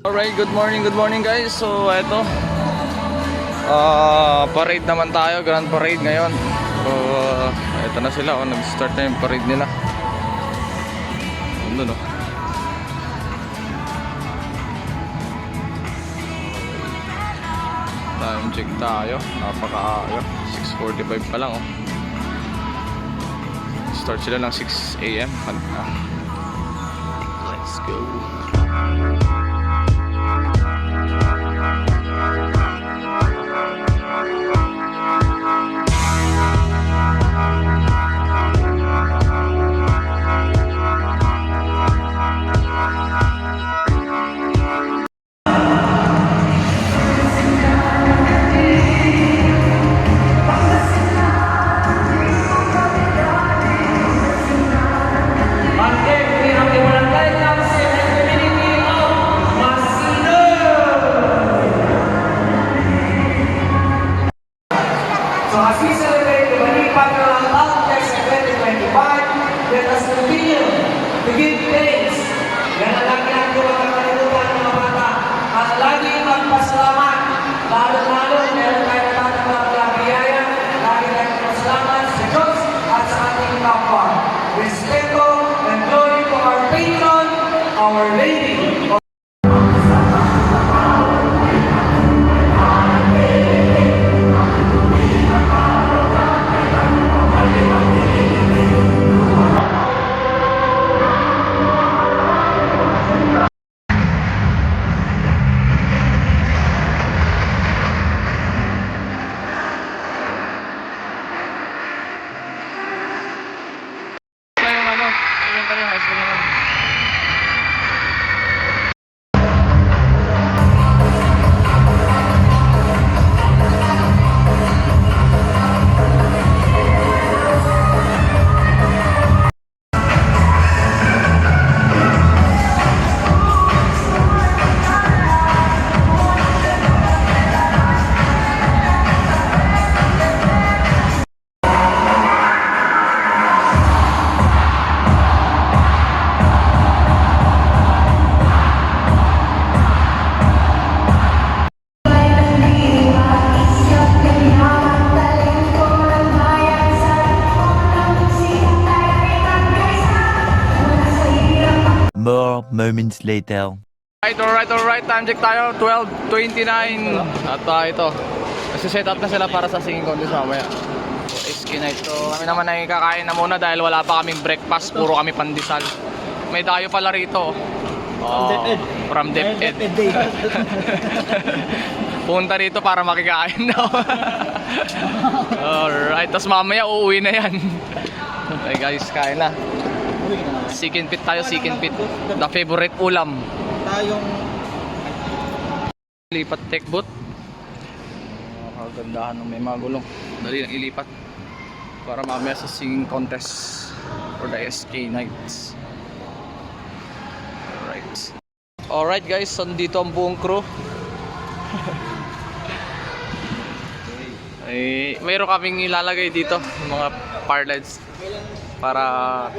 Alright, good morning guys. So eto, parade naman tayo, grand parade ngayon. So eto na sila, nag-start na yung parade nila. Ano no? Time check tayo, napaka-aga, 6:45 pa lang oh. Start sila ng 6 AM. Let's go. Respeto and glory to our patron, Our Lady. More moments later. Alright, time check tayo, 12:29. At ito, nasi-set up na sila para sa singing contest mamaya. SK night. So kami naman ay kakain na muna dahil wala pa kaming breakfast, puro kami pandesal. May dayo pala rito. From DepEd. Punta rito para makikain daw. Alright, tas mamaya uuwi na yan. Okay guys, kain na. Chicken pit tayo, chicken pit. The favorite ulam. Tayong Lipat tech boot. Kagandahan ng may mga gulong. Dali lang ilipat. Para mamaya sa singing contest for the SK Nights. Alright guys, nandito ang buong crew. Ay, mayroon kaming ilalagay dito mga power lights para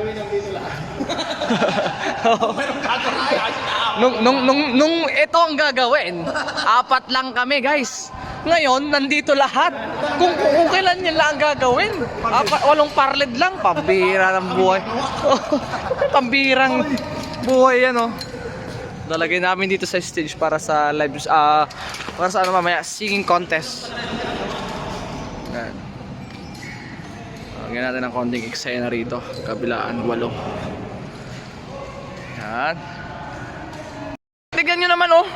nung ito ang gagawin, 4 lang kami guys. Ngayon nandito lahat. Kung kailan yan lang ang gagawin, 8 parled lang, pambira ng buhay. Pambirang buhay yan oh. Lalagay namin dito sa stage para sa live, para sa ano mamaya, singing contest. Yan. Lagyan natin ng konting eksena rito. Kabilaan, 8. Yan. Tignan nyo naman oh.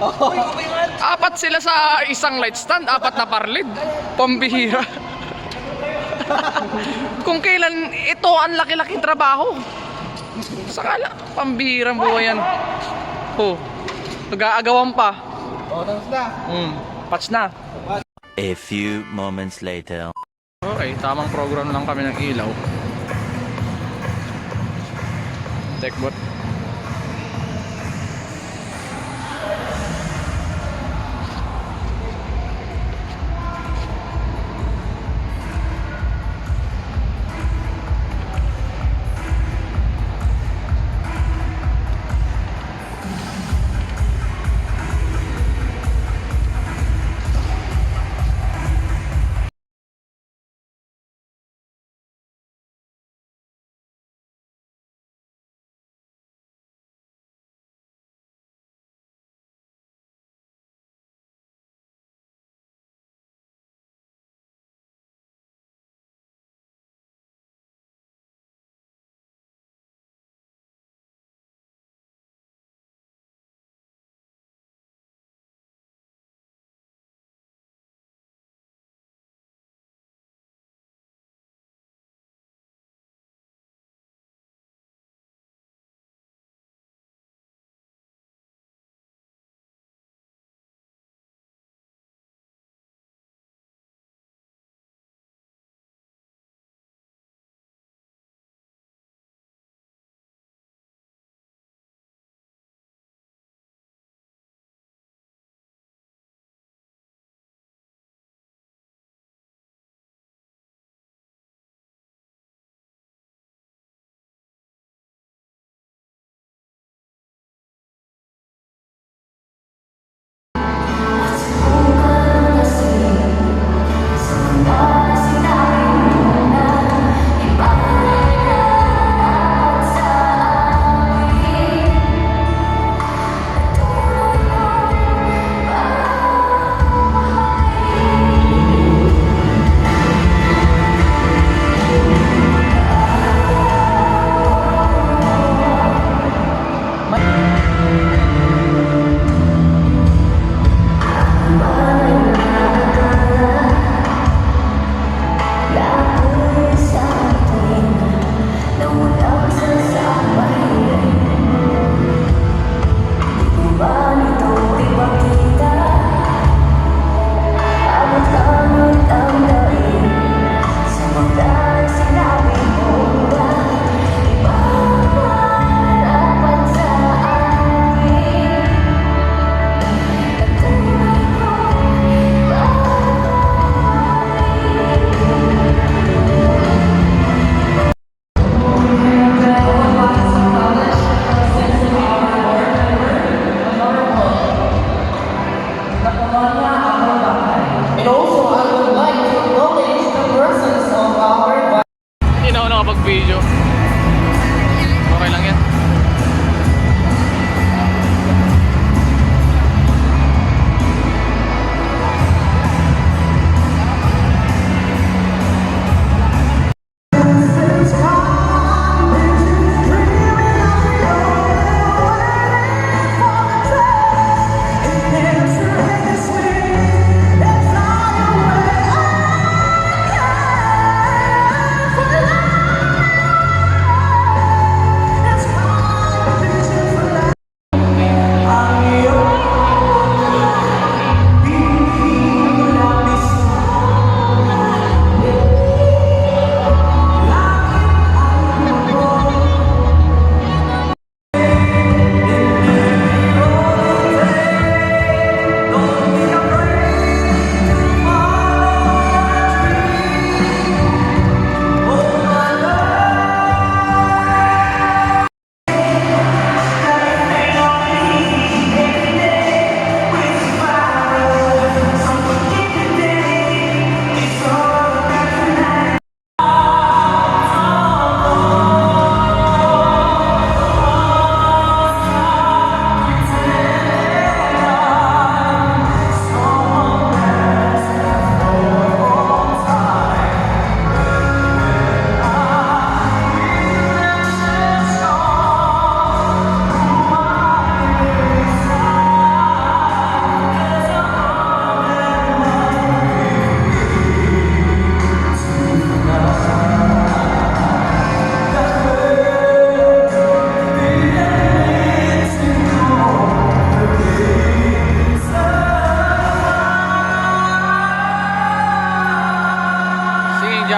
4 sila sa isang light stand, 4 na parlid. Pambihira. Kung kailan ito ang laki-laking trabaho. Sakala, pambihirang buhay yan. Oh, nag-aagawan pa. tapos na. Patch na. A few moments later. Okay, tamang program lang kami ng ilaw. Techbot.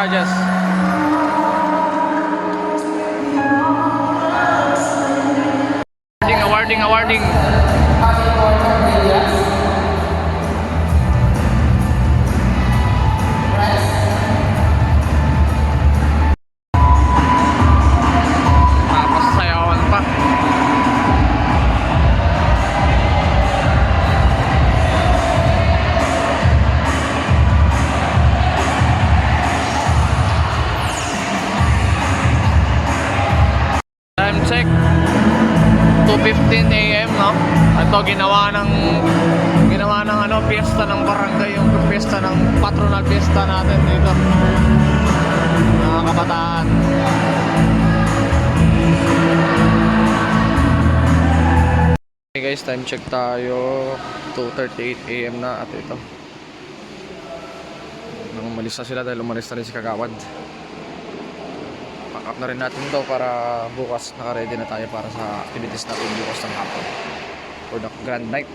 charges. Awarding. Tapos sayawan pa. Time check 2:15 AM, no? Ito ginawa ng ano, piyesta ng barangay, yung piyesta ng patronal piyesta natin dito. Mga kabataan. Okay guys, time check tayo. 2:38 AM na at ito. Nang umalis na sila dahil umalis na rin si Kagawad. Pack up na rin natin to para bukas naka-ready na tayo para sa activities natin bukas ng hapon for the grand night.